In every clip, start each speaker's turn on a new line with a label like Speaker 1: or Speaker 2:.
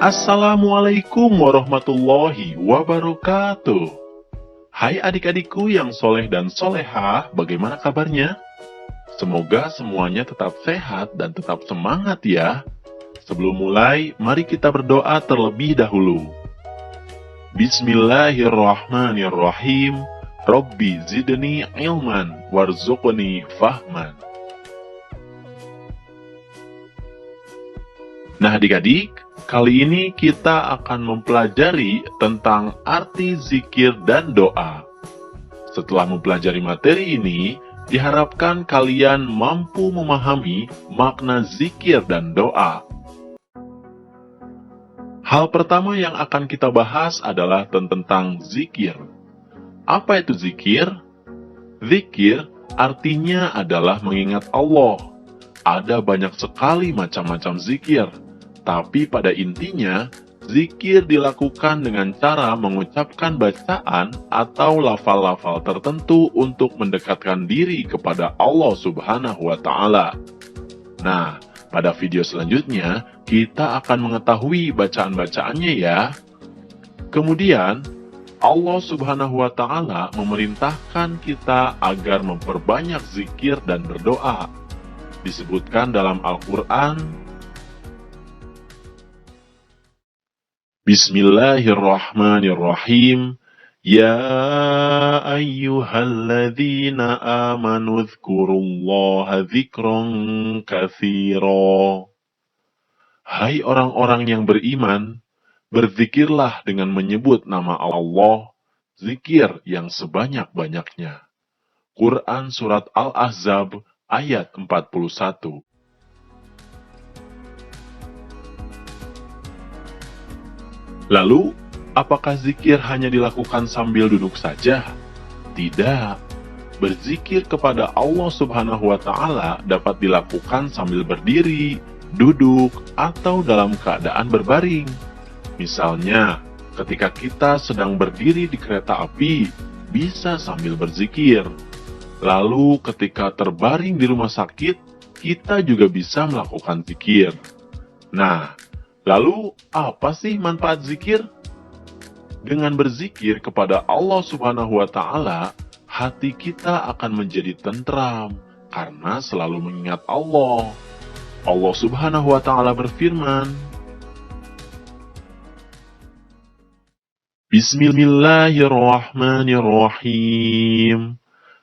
Speaker 1: Assalamualaikum warahmatullahi wabarakatuh. Hai adik-adikku yang soleh dan solehah, bagaimana kabarnya? Semoga semuanya tetap sehat dan tetap semangat ya. Sebelum mulai, mari kita berdoa terlebih dahulu. Bismillahirrahmanirrahim. Rabbi zidni ilman warzuqni fahman. Nah adik-adik, kali ini kita akan mempelajari tentang arti zikir dan doa. Setelah mempelajari materi ini, diharapkan kalian mampu memahami makna zikir dan doa. Hal pertama yang akan kita bahas adalah tentang zikir. Apa itu zikir? Zikir artinya adalah mengingat Allah. Ada banyak sekali macam-macam zikir. Tapi pada intinya, zikir dilakukan dengan cara mengucapkan bacaan atau lafal-lafal tertentu untuk mendekatkan diri kepada Allah Subhanahu wa Ta'ala. Nah, pada video selanjutnya, kita akan mengetahui bacaan-bacaannya ya. Kemudian, Allah Subhanahu wa Ta'ala memerintahkan kita agar memperbanyak zikir dan berdoa. Disebutkan dalam Al-Quran, Bismillahirrahmanirrahim. Ya ayyuhalladzina amanu dzkurullaha dzikran katsira. Hai orang-orang yang beriman, berzikirlah dengan menyebut nama Allah, zikir yang sebanyak-banyaknya. Quran Surat Al-Ahzab ayat 41. Lalu, apakah zikir hanya dilakukan sambil duduk saja? Tidak. Berzikir kepada Allah Subhanahu wa Ta'ala dapat dilakukan sambil berdiri, duduk, atau dalam keadaan berbaring. Misalnya, ketika kita sedang berdiri di kereta api, bisa sambil berzikir. Lalu, ketika terbaring di rumah sakit, kita juga bisa melakukan zikir. Nah, lalu, apa sih manfaat zikir? Dengan berzikir kepada Allah Subhanahu wa Ta'ala, hati kita akan menjadi tentram karena selalu mengingat Allah. Allah Subhanahu wa Ta'ala berfirman, Bismillahirrahmanirrahim.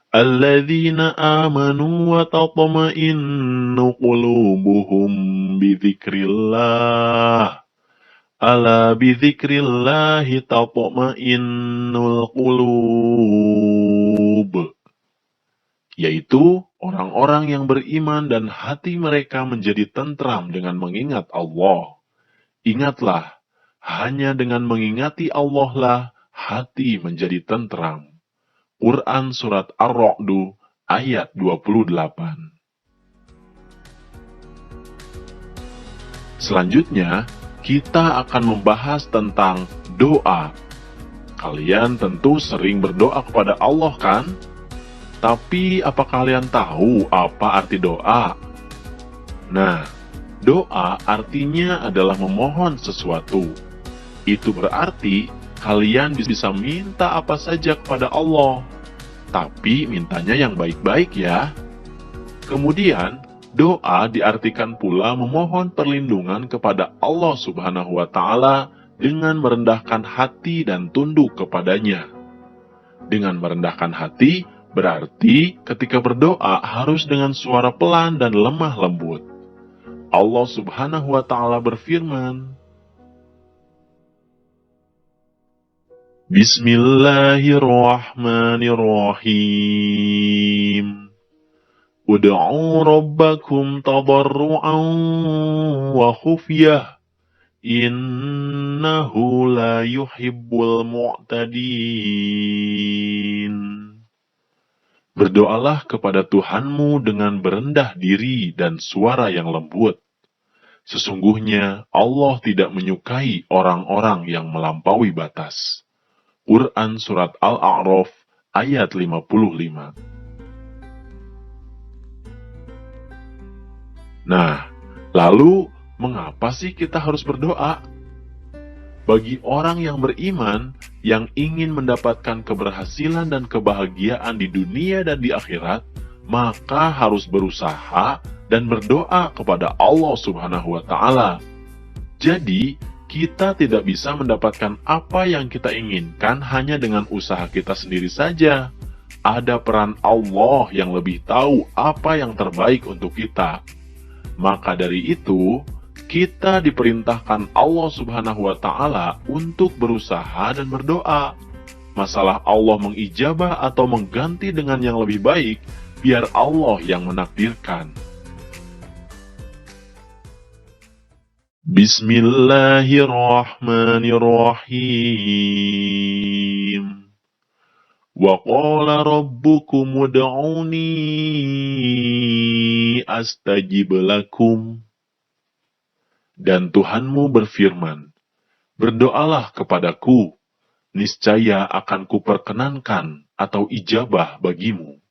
Speaker 1: Alladzina amanu wa tatma'innu qulubuhum bidzikrillah. Ala bidzikrillahi tatma'innul qulub. Yaitu orang-orang yang beriman dan hati mereka menjadi tentram dengan mengingat Allah. Ingatlah, hanya dengan mengingati Allah lah hati menjadi tentram. Quran Surat Ar-Ra'd ayat 28. Selanjutnya, kita akan membahas tentang doa. Kalian tentu sering berdoa kepada Allah kan? Tapi apa kalian tahu apa arti doa? Nah, doa artinya adalah memohon sesuatu. Itu berarti kalian bisa minta apa saja kepada Allah, tapi mintanya yang baik-baik ya. Kemudian, doa diartikan pula memohon perlindungan kepada Allah Subhanahu wa Ta'ala dengan merendahkan hati dan tunduk kepadanya. Dengan merendahkan hati, berarti ketika berdoa harus dengan suara pelan dan lemah lembut. Allah Subhanahu wa Ta'ala berfirman, Bismillahirrahmanirrahim. Ud'u rabbakum tadarru'an wa khufyah. Innahu la yuhibbul mu'tadin. Berdoalah kepada Tuhanmu dengan berendah diri dan suara yang lembut. Sesungguhnya Allah tidak menyukai orang-orang yang melampaui batas. Quran Surat Al-A'raf ayat 55. Nah, lalu mengapa sih kita harus berdoa? bagi orang yang beriman yang ingin mendapatkan keberhasilan dan kebahagiaan di dunia dan di akhirat, maka harus berusaha dan berdoa kepada Allah Subhanahu wa Ta'ala. Jadi, kita tidak bisa mendapatkan apa yang kita inginkan hanya dengan usaha kita sendiri saja. Ada peran Allah yang lebih tahu apa yang terbaik untuk kita. Maka dari itu, kita diperintahkan Allah Subhanahu wa Ta'ala untuk berusaha dan berdoa. Masalah Allah mengijabah atau mengganti dengan yang lebih baik, biar Allah yang menakdirkan. Bismillahirrahmanirrahim. Wa qala rabbukum ud'uni astajib lakum. Dan Tuhanmu berfirman, berdoalah kepadaku, niscaya akan kuperkenankan atau ijabah bagimu.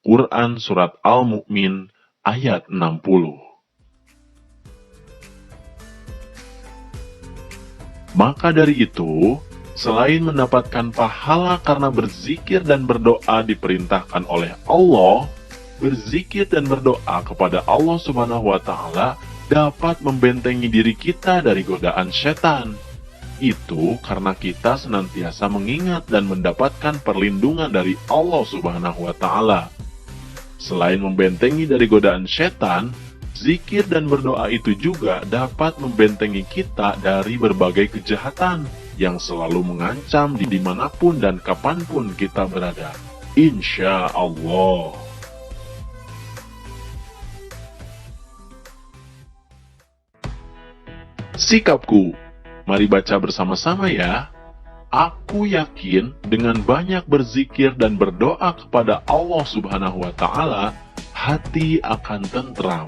Speaker 1: Quran Surat Al-Mu'min ayat 60. Maka dari itu, selain mendapatkan pahala karena berzikir dan berdoa diperintahkan oleh Allah, berzikir dan berdoa kepada Allah Subhanahu wa Ta'ala dapat membentengi diri kita dari godaan setan. Itu karena kita senantiasa mengingat dan mendapatkan perlindungan dari Allah Subhanahu wa Ta'ala. Selain membentengi dari godaan setan, zikir dan berdoa itu juga dapat membentengi kita dari berbagai kejahatan yang selalu mengancam dimanapun dan kapanpun kita berada. Insya Allah. Sikapku, mari baca bersama-sama ya. Aku yakin dengan banyak berzikir dan berdoa kepada Allah Subhanahu wa Ta'ala, hati akan tentram.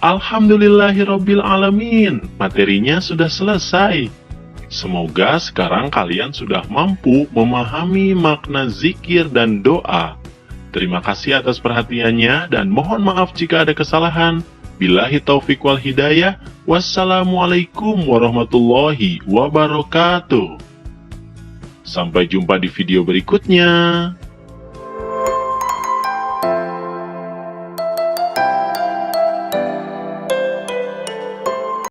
Speaker 1: Alhamdulillahirabbil alamin. Materinya sudah selesai. Semoga sekarang kalian sudah mampu memahami makna zikir dan doa. Terima kasih atas perhatiannya dan mohon maaf jika ada kesalahan. Billahi taufik wal hidayah. Wassalamualaikum warahmatullahi wabarakatuh. Sampai jumpa di video berikutnya.